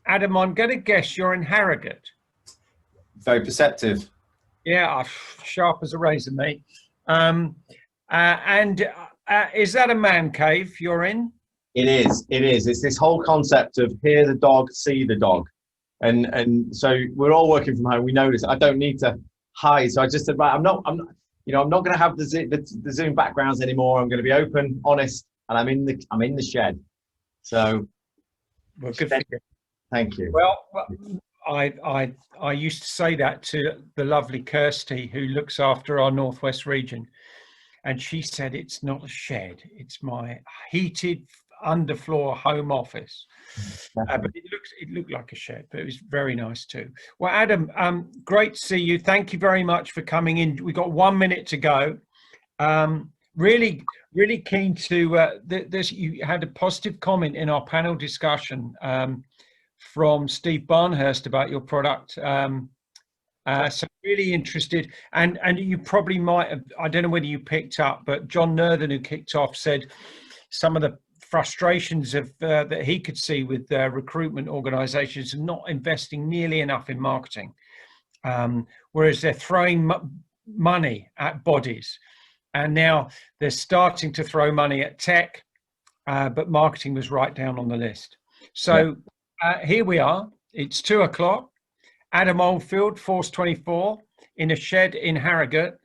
Adam, I'm going to guess you're in Harrogate. Very perceptive. Yeah, sharp as a razor, mate. Is that a man cave you're in? It is. It is. It's this whole concept of hear the dog, see the dog, and so we're all working from home. We know this. I don't need to hide. So I just said, right, I'm not going to have the Zoom backgrounds anymore. I'm going to be open, honest, and I'm in the shed. So, well, good for you. Thank you. Well, I used to say that to the lovely Kirsty, who looks after our Northwest region, and she said it's not a shed; it's my heated underfloor home office. But it looked like a shed, but it was very nice too. Well, Adam, great to see you. Thank you very much for coming in. We've got 1 minute to go. Really keen to you had a positive comment in our panel discussion from Steve Barnhurst about your product. So really interested, and you probably might have, I don't know whether you picked up, but John Nerthen, who kicked off, said some of the frustrations of that he could see with recruitment organizations not investing nearly enough in marketing, whereas they're throwing money at bodies, and now they're starting to throw money at tech, but marketing was right down on the list. So here we are, it's 2 o'clock. Adam Oldfield, Force24, in a shed in Harrogate.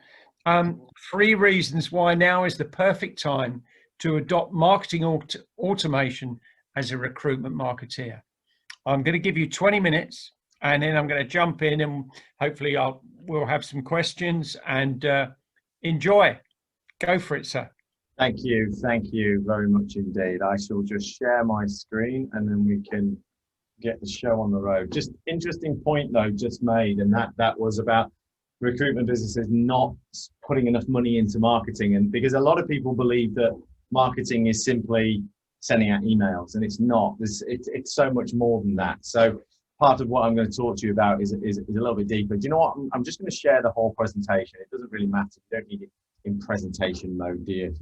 3 reasons why now is the perfect time to adopt marketing automation as a recruitment marketeer. I'm going to give you 20 minutes, and then I'm going to jump in, and hopefully we'll have some questions, and enjoy. Go for it, sir. Thank you very much indeed. I shall just share my screen, and then we can get the show on the road. Just interesting point though just made, and that was about recruitment businesses not putting enough money into marketing, and because a lot of people believe that marketing is simply sending out emails, and it's not. It's so much more than that. So part of what I'm going to talk to you about is a little bit deeper. Do you know what? I'm just going to share the whole presentation. It doesn't really matter. You don't need it in presentation mode, dear.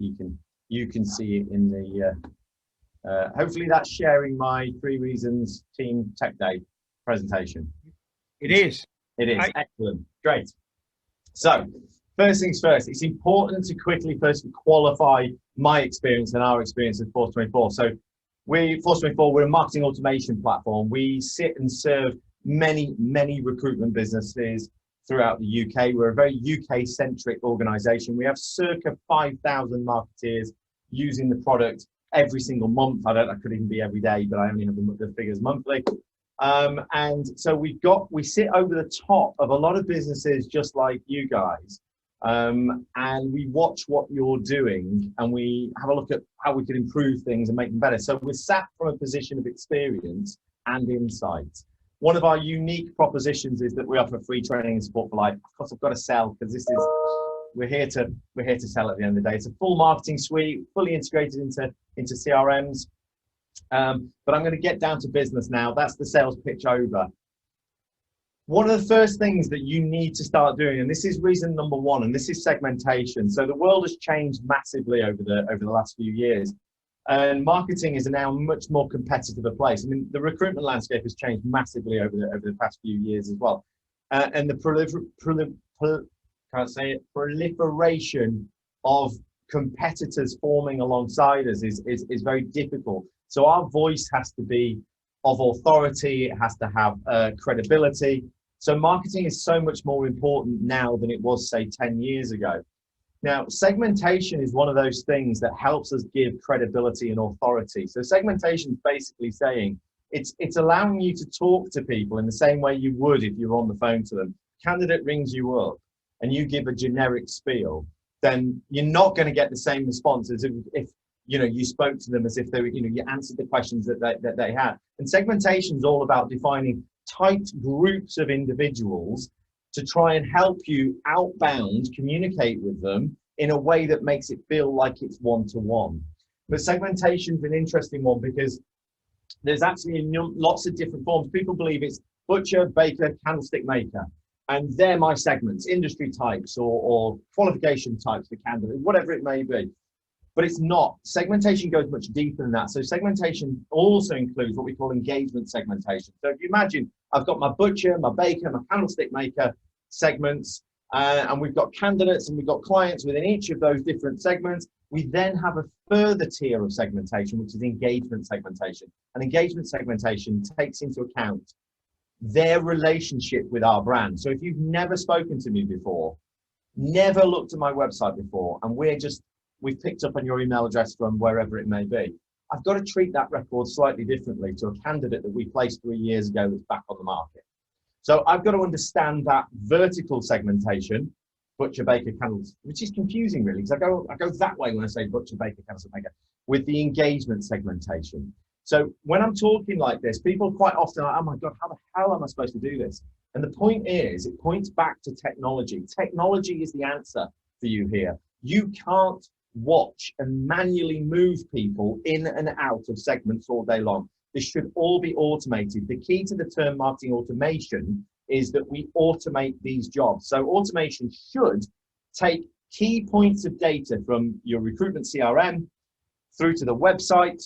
You can see it in the hopefully that's sharing my 3 reasons team tech day presentation. It is excellent. Great. So first things first, it's important to quickly first qualify my experience and our experience with Force24. So Force24, we're a marketing automation platform. We sit and serve many recruitment businesses throughout the UK. We're a very UK centric organization. We have circa 5,000 marketeers using the product every single month. I could even be every day, but I only have the figures monthly. And so we sit over the top of a lot of businesses just like you guys, and we watch what you're doing, and we have a look at how we can improve things and make them better. So we're sat from a position of experience and insight. One of our unique propositions is that we offer free training and support for life. Of course, I've got to sell, because we're here to sell at the end of the day. It's a full marketing suite, fully integrated into CRMs. But I'm going to get down to business now. That's the sales pitch over. One of the first things that you need to start doing, and this is reason number 1, and this is segmentation. So the world has changed massively over the last few years, and marketing is now much more competitive a place. I mean, the recruitment landscape has changed massively over the past few years as well, and the proliferation of competitors forming alongside us is very difficult. So our voice has to be of authority. It has to have credibility. So marketing is so much more important now than it was, say, 10 years ago. Now, segmentation is one of those things that helps us give credibility and authority. So segmentation is basically saying it's allowing you to talk to people in the same way you would if you were on the phone to them. Candidate rings you up and you give a generic spiel, then you're not going to get the same response as if you spoke to them as if they were, you answered the questions that they had. And segmentation is all about defining tight groups of individuals to try and help you outbound communicate with them in a way that makes it feel like it's one-to-one. But segmentation is an interesting one because there's actually lots of different forms. People believe it's butcher, baker, candlestick maker, and they're my segments, industry types or qualification types for candidates, whatever it may be. But it's not. Segmentation goes much deeper than that. So segmentation also includes what we call engagement segmentation. So if you imagine, I've got my butcher, my baker, my candlestick maker segments, and we've got candidates and we've got clients within each of those different segments. We then have a further tier of segmentation, which is engagement segmentation. And engagement segmentation takes into account their relationship with our brand. So if you've never spoken to me before, never looked at my website before, and we've picked up on your email address from wherever it may be, I've got to treat that record slightly differently to a candidate that we placed 3 years ago that's back on the market. So I've got to understand that vertical segmentation, butcher, baker, candles, which is confusing really, because I go that way when I say butcher, baker, candlestick maker, with the engagement segmentation. So when I'm talking like this, people quite often are, oh my God, how the hell am I supposed to do this? And the point is, it points back to technology. Technology is the answer for you here. You can't watch and manually move people in and out of segments all day long. This should all be automated. The key to the term marketing automation is that we automate these jobs. So automation should take key points of data from your recruitment CRM through to the website,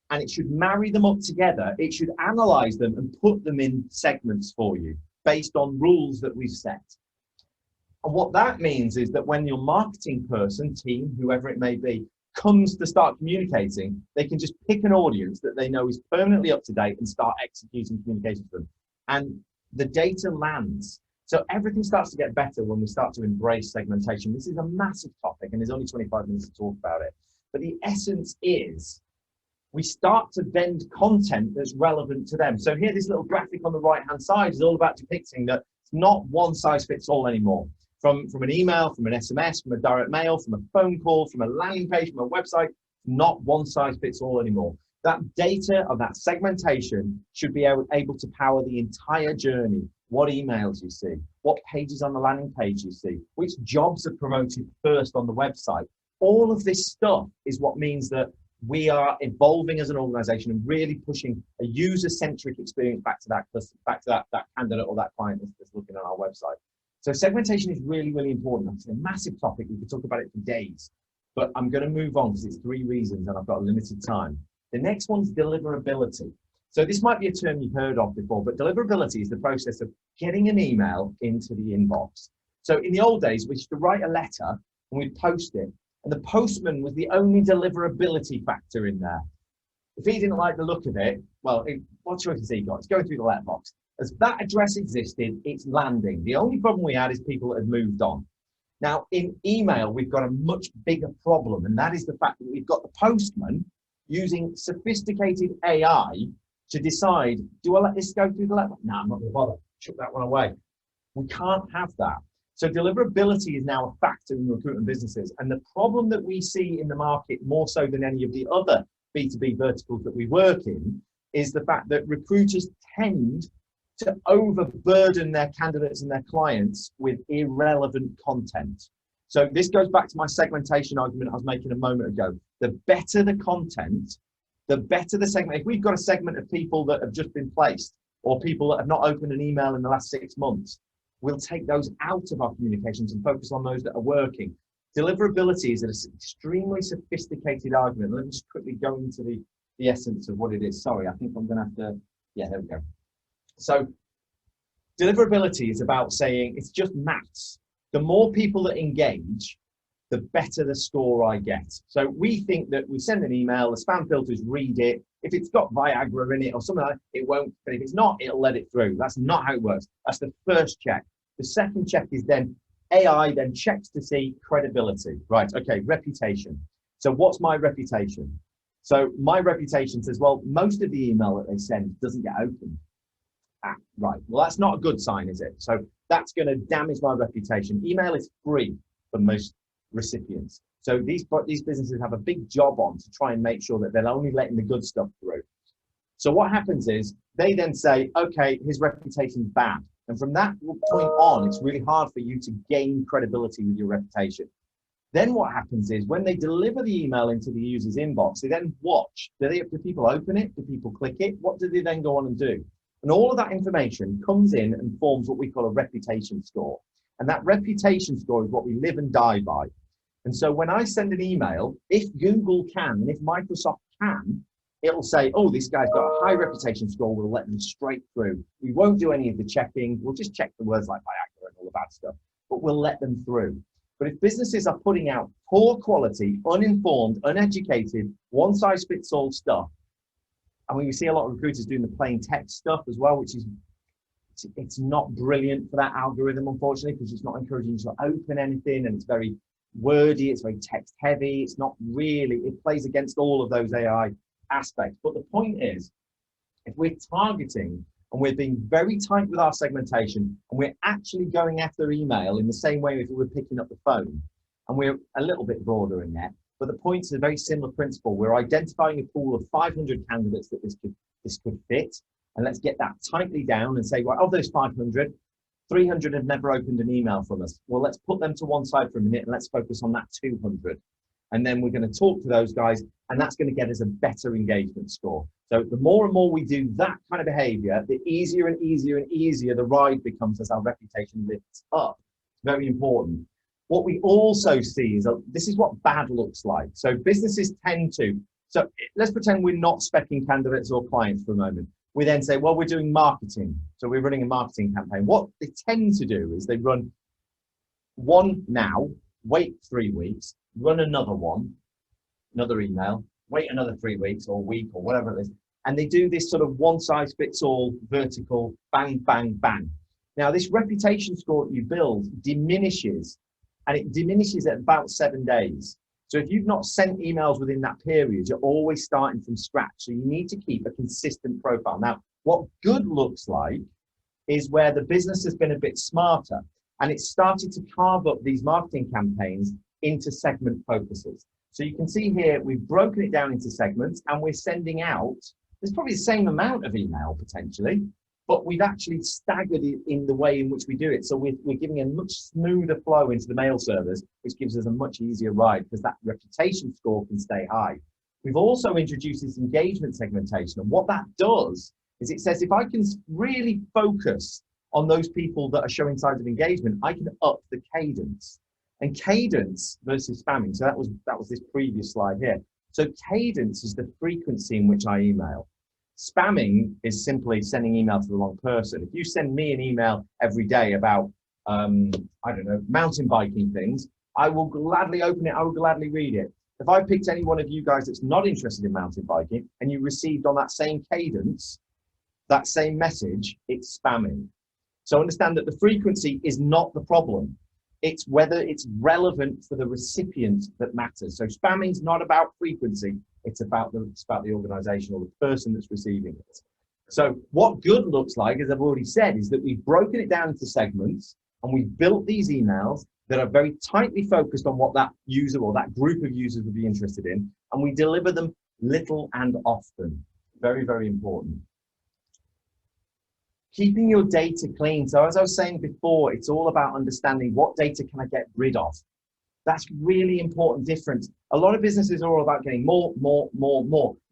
and it should marry them up together. It should analyze them and put them in segments for you based on rules that we've set. And what that means is that when your marketing person, team, whoever it may be, comes to start communicating, they can just pick an audience that they know is permanently up to date and start executing communication to them. And the data lands. So everything starts to get better when we start to embrace segmentation. This is a massive topic and there's only 25 minutes to talk about it. But the essence is we start to bend content that's relevant to them. So here, this little graphic on the right-hand side is all about depicting that it's not one size fits all anymore. From an email, from an SMS, from a direct mail, from a phone call, from a landing page, from a website, not one size fits all anymore. That data of that segmentation should be able to power the entire journey. What emails you see, what pages on the landing page you see, which jobs are promoted first on the website. All of this stuff is what means that we are evolving as an organization and really pushing a user-centric experience back to that candidate or that client that's looking at our website. So segmentation is really, really important. It's a massive topic. We could talk about it for days, but I'm going to move on because it's 3 reasons and I've got a limited time. The next one's deliverability. So this might be a term you've heard of before, but deliverability is the process of getting an email into the inbox. So in the old days, we used to write a letter and we'd post it. And the postman was the only deliverability factor in there. If he didn't like the look of it, well, what choice has he got? It's going through the letterbox. As that address existed, it's landing. The only problem we had is people that had moved on. Now, in email, we've got a much bigger problem, and that is the fact that we've got the postman using sophisticated AI to decide, do I let this go through the letterbox? No, I'm not going to bother. Chuck that one away. We can't have that. So deliverability is now a factor in recruitment businesses. And the problem that we see in the market more so than any of the other B2B verticals that we work in is the fact that recruiters tend to overburden their candidates and their clients with irrelevant content. So this goes back to my segmentation argument I was making a moment ago. The better the content, the better the segment. If we've got a segment of people that have just been placed or people that have not opened an email in the last 6 months, we'll take those out of our communications and focus on those that are working. Deliverability is an extremely sophisticated argument. Let me just quickly go into the essence of what it is. Sorry, I think I'm going to have to, yeah, there we go. So deliverability is about saying it's just maths. The more people that engage, the better the score I get. So we think that we send an email, the spam filters read it. If it's got Viagra in it or something like that, it won't. But if it's not, it'll let it through. That's not how it works. That's the first check. The second check is then AI then checks to see credibility. Right, okay, reputation. So what's my reputation? So my reputation says, well, most of the email that they send doesn't get opened. Ah, right. Well, that's not a good sign, is it? So that's going to damage my reputation. Email is free for most recipients. So these businesses have a big job on to try and make sure that they're only letting the good stuff through. So what happens is they then say, okay, his reputation's bad. And from that point on, it's really hard for you to gain credibility with your reputation. Then what happens is when they deliver the email into the user's inbox, they then watch. Do people open it? Do people click it? What do they then go on and do? And all of that information comes in and forms what we call a reputation score. And that reputation score is what we live and die by. And so when I send an email, if Google can, and if Microsoft can, it'll say, oh, this guy's got a high reputation score, we'll let them straight through. We won't do any of the checking. We'll just check the words like Viagra and all the bad stuff, but we'll let them through. But if businesses are putting out poor quality, uninformed, uneducated, one-size-fits-all stuff, and we see a lot of recruiters doing the plain text stuff as well, which is, it's not brilliant for that algorithm, unfortunately, because it's not encouraging you to open anything, and it's very wordy, it's very text heavy. It's not really, it plays against all of those AI aspects. But the point is, if we're targeting and we're being very tight with our segmentation, and we're actually going after email in the same way if we were picking up the phone, and we're a little bit broader in that, but the point is a very similar principle. We're identifying a pool of 500 candidates that this could fit, and let's get that tightly down and say, well, of those 500, 300 have never opened an email from us. Well, let's put them to one side for a minute and let's focus on that 200. And then we're going to talk to those guys, and that's going to get us a better engagement score. So the more and more we do that kind of behavior, the easier and easier and easier the ride becomes as our reputation lifts up. It's very important. What we also see is this is what bad looks like. So businesses tend to, so let's pretend we're not speccing candidates or clients for a moment. We then say, well, we're doing marketing. So we're running a marketing campaign. What they tend to do is they run one now, wait 3 weeks, run another one, another email, wait another 3 weeks or a week or whatever it is. And they do this sort of one size fits all vertical, bang, bang, bang. Now, this reputation score that you build diminishes, and it diminishes at about 7 days. So if you've not sent emails within that period, you're always starting from scratch. So you need to keep a consistent profile. Now, what good looks like is where the business has been a bit smarter, and it's started to carve up these marketing campaigns into segment focuses. So you can see here, we've broken it down into segments, and we're sending out, there's probably the same amount of email potentially, but we've actually staggered it in the way in which we do it. So we're giving a much smoother flow into the mail servers, which gives us a much easier ride because that reputation score can stay high. We've also introduced this engagement segmentation. And what that does is it says, if I can really focus on those people that are showing signs of engagement, I can up the cadence. And cadence versus spamming. So that was this previous slide here. So cadence is the frequency in which I email. Spamming is simply sending email to the wrong person. If you send me an email every day about, I don't know, mountain biking things, I will gladly open it, I will gladly read it. If I picked any one of you guys that's not interested in mountain biking and you received on that same cadence, that same message, it's spamming. So understand that the frequency is not the problem. It's whether it's relevant for the recipient that matters. So spamming is not about frequency. It's about the organization or the person that's receiving it. So what good looks like, as I've already said, is that we've broken it down into segments, and we've built these emails that are very tightly focused on what that user or that group of users would be interested in. And we deliver them little and often. Very, very important. Keeping your data clean. So as I was saying before, it's all about understanding what data can I get rid of. That's really important difference. A lot of businesses are all about getting more.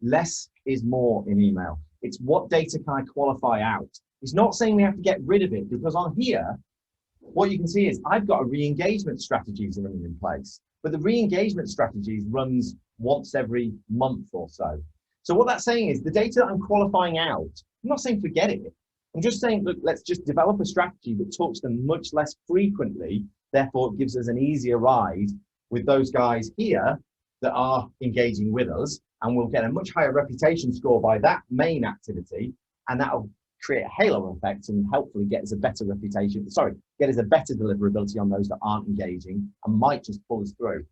Less is more in email. It's what data can I qualify out. It's not saying we have to get rid of it, because on here, what you can see is I've got a re-engagement strategies running in place, but the re-engagement strategies runs once every month or so. So what that's saying is the data that I'm qualifying out, I'm not saying forget it. I'm just saying, look, let's just develop a strategy that talks to them much less frequently. Therefore, it gives us an easier ride with those guys here that are engaging with us, and we'll get a much higher reputation score by that main activity, and that'll create a halo effect and hopefully get us a better reputation. Sorry, get us a better deliverability on those that aren't engaging and might just pull us through.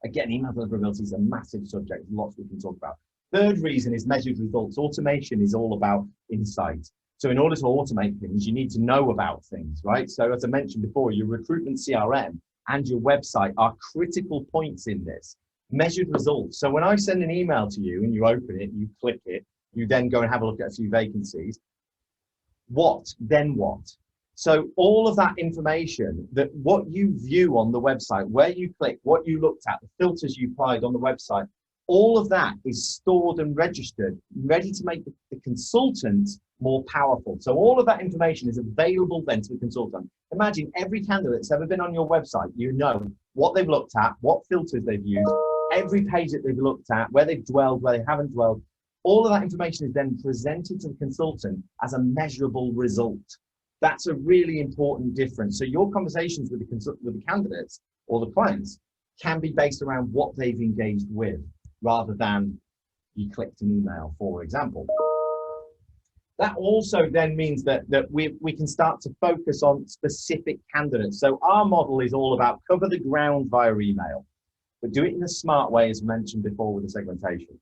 Again, email deliverability is a massive subject, lots we can talk about. Third reason is measured results. Automation is all about insight. So in order to automate things, you need to know about things, right? So as I mentioned before, your recruitment CRM and your website are critical points in this. Measured results. So when I send an email to you and you open it, you click it, you then go and have a look at a few vacancies. What, then what? So all of that information, that what you view on the website, where you click, what you looked at, the filters you applied on the website, all of that is stored and registered, ready to make the consultant more powerful. So all of that information is available then to the consultant. Imagine every candidate that's ever been on your website, you know what they've looked at, what filters they've used, every page that they've looked at, where they've dwelled, where they haven't dwelled. All of that information is then presented to the consultant as a measurable result. That's a really important difference. So your conversations with the candidates or the clients can be based around what they've engaged with, rather than you clicked an email, for example. That also then means that we can start to focus on specific candidates. So our model is all about cover the ground via email, but do it in a smart way, as mentioned before with the segmentation.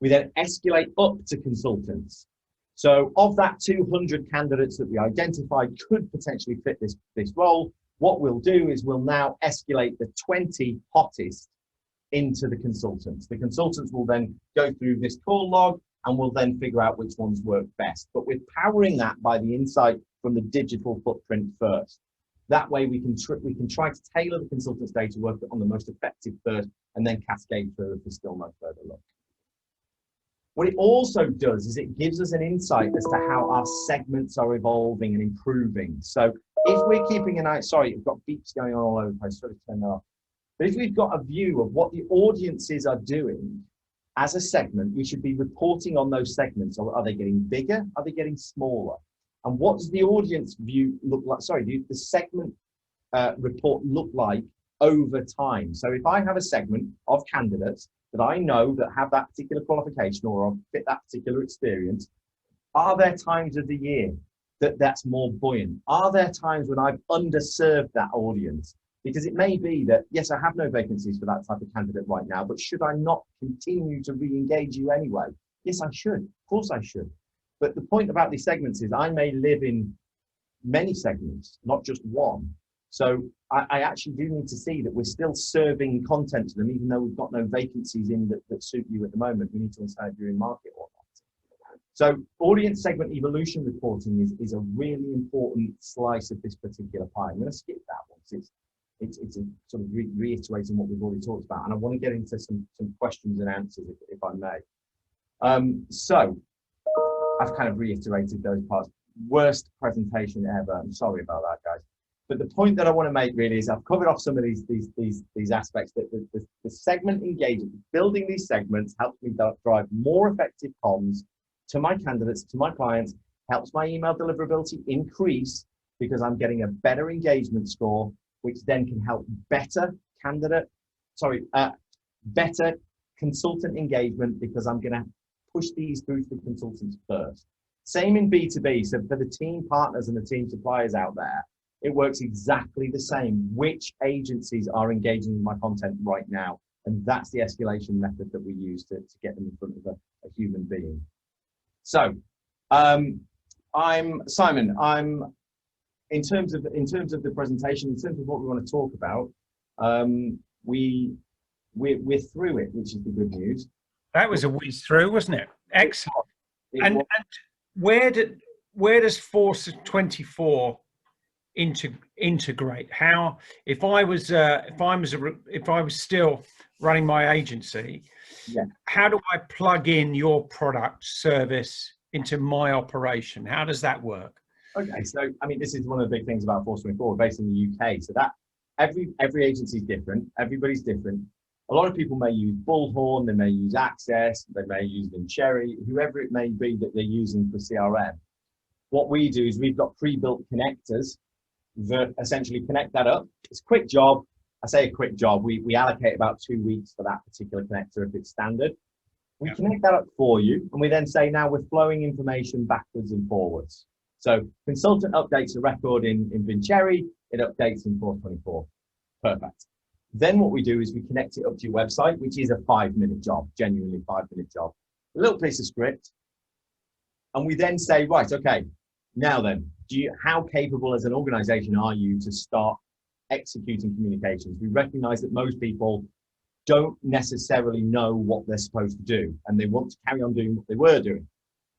We then escalate up to consultants. So of that 200 candidates that we identified could potentially fit this role, what we'll do is we'll now escalate the 20 hottest into the consultants. The consultants will then go through this call log and we'll then figure out which ones work best. But we're powering that by the insight from the digital footprint first. That way we can try to tailor the consultant's day to work on the most effective first, and then cascade further for still no further look. What it also does is it gives us an insight as to how our segments are evolving and improving. So if we're keeping an eye, sorry, we've got beeps going on all over the place, sorry to turn that off. But if we've got a view of what the audiences are doing as a segment, we should be reporting on those segments. Are they getting bigger? Are they getting smaller? And what does the audience view look like? Sorry, the segment report look like over time? So if I have a segment of candidates that I know that have that particular qualification or fit that particular experience, are there times of the year that's more buoyant? Are there times when I've underserved that audience? Because it may be that, yes, I have no vacancies for that type of candidate right now, but should I not continue to re-engage you anyway? Yes, I should. Of course I should. But the point about these segments is I may live in many segments, not just one. So I actually do need to see that we're still serving content to them, even though we've got no vacancies in that suit you at the moment. We need to understand if you're in market or not. So audience segment evolution reporting is a really important slice of this particular pie. I'm going to skip that one because it's a sort of reiterating what we've already talked about. And I want to get into some questions and answers, if I may. So I've kind of reiterated those parts. Worst presentation ever. I'm sorry about that, guys. But the point that I want to make really is I've covered off some of these aspects. That the segment engagement, building these segments helps me drive more effective comms to my candidates, to my clients, helps my email deliverability increase because I'm getting a better engagement score, which then can help better consultant engagement because I'm going to push these through to the consultants first. Same in B2B. So for the team partners and the team suppliers out there, it works exactly the same. Which agencies are engaging with my content right now? And that's the escalation method that we use to get them in front of a human being. So I'm Simon. In terms of the presentation, in terms of what we want to talk about, we're through it, which is the good news. That was a whiz through, wasn't it? Excellent. And where does Force24 integrate? How, if I was still running my agency, yeah, how do I plug in your product service into my operation? How does that work? Okay, so I mean, this is one of the big things about Force24, based in the UK. So that every agency is different, everybody's different. A lot of people may use Bullhorn, they may use Access, they may use Vincherry, whoever it may be that they're using for CRM. What we do is we've got pre-built connectors that essentially connect that up. It's a quick job. I say a quick job. We allocate about 2 weeks for that particular connector if it's standard. We connect that up for you, and we then say, now we're flowing information backwards and forwards. So consultant updates a record in Vincherry, it updates in Force24. Perfect. Then what we do is we connect it up to your website, which is a 5-minute job, genuinely 5-minute job. A little piece of script. And we then say, right, okay, now then, how capable as an organization are you to start executing communications? We recognize that most people don't necessarily know what they're supposed to do, and they want to carry on doing what they were doing.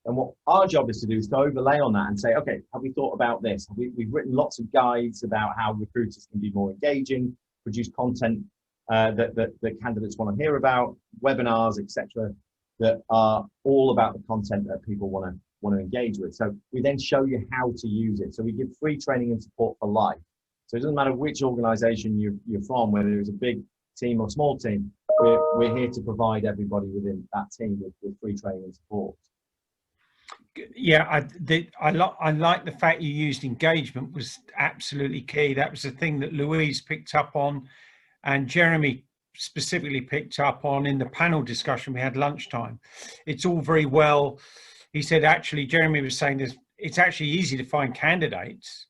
And what our job is to do is to overlay on that and say, okay, have we thought about this? We've written lots of guides about how recruiters can be more engaging, produce content that candidates want to hear about, webinars, etc., that are all about the content that people want to engage with. So we then show you how to use it. So we give free training and support for life. So it doesn't matter which organization you're from, whether it's a big team or small team, we're here to provide everybody within that team with free training and support. Yeah, I like the fact you used engagement was absolutely key. That was the thing that Louise picked up on, and Jeremy specifically picked up on in the panel discussion we had lunchtime. It's all very well. He said, actually, Jeremy was saying this, it's actually easy to find candidates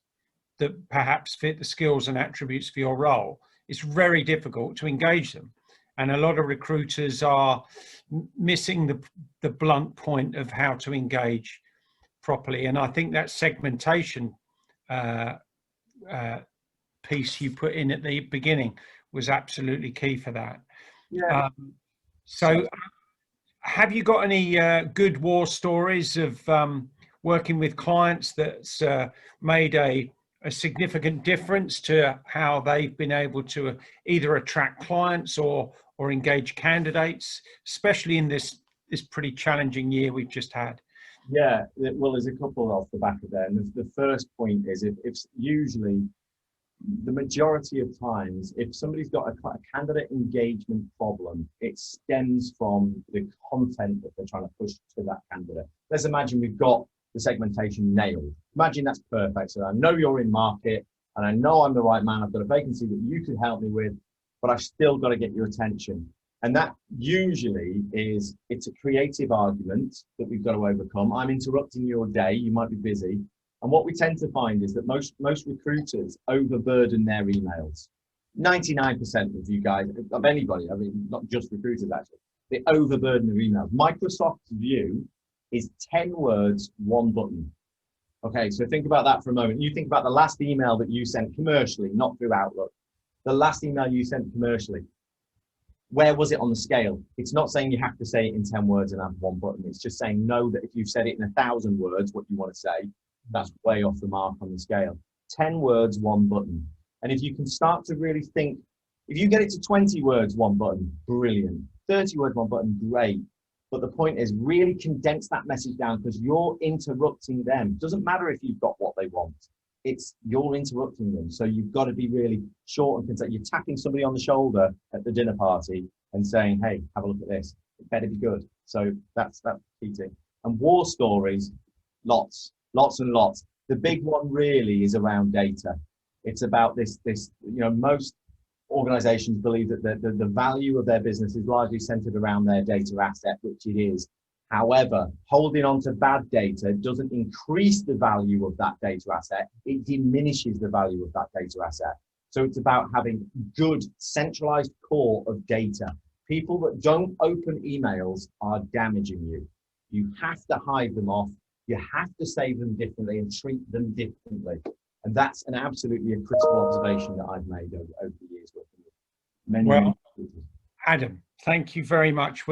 that perhaps fit the skills and attributes for your role. It's very difficult to engage them. And a lot of recruiters are missing the blunt point of how to engage properly. And I think that segmentation piece you put in at the beginning was absolutely key for that. Yeah. So have you got any good war stories of working with clients that's made a significant difference to how they've been able to either attract clients or engage candidates, especially in this pretty challenging year we've just had? Yeah, well, there's a couple off the back of there. And the first point is if usually the majority of times, if somebody's got a candidate engagement problem, it stems from the content that they're trying to push to that candidate. Let's imagine we've got the segmentation nailed. Imagine that's perfect. So I know you're in market and I know I'm the right man. I've got a vacancy that you could help me with, but I've still got to get your attention. And that usually it's a creative argument that we've got to overcome. I'm interrupting your day. You might be busy. And what we tend to find is that most recruiters overburden their emails. 99% of you guys, of anybody, I mean, not just recruiters actually, they overburden their emails. Microsoft's view is 10 words, 1 button. Okay, so think about that for a moment. You think about the last email that you sent commercially, not through Outlook. The last email you sent commercially, where was it on the scale? It's not saying you have to say it in 10 words and have 1 button. It's just saying no, that if you've said it in 1,000 words, what you want to say, that's way off the mark on the scale. 10 words, 1 button. And if you can start to really think, if you get it to 20 words, 1 button, brilliant. 30 words, 1 button, great. But the point is really condense that message down because you're interrupting them. Doesn't matter if you've got what they want. You're interrupting them. So you've got to be really short and concise. You're tapping somebody on the shoulder at the dinner party and saying, hey, have a look at this. It better be good. So that's key thing. And war stories, lots and lots. The big one really is around data. It's about this, most organizations believe that the value of their business is largely centered around their data asset, which it is. However, holding on to bad data doesn't increase the value of that data asset. It diminishes the value of that data asset. So it's about having good centralized core of data. People that don't open emails are damaging you. You have to hide them off. You have to save them differently and treat them differently. And that's absolutely a critical observation that I've made over the years working with many. Adam, thank you very much.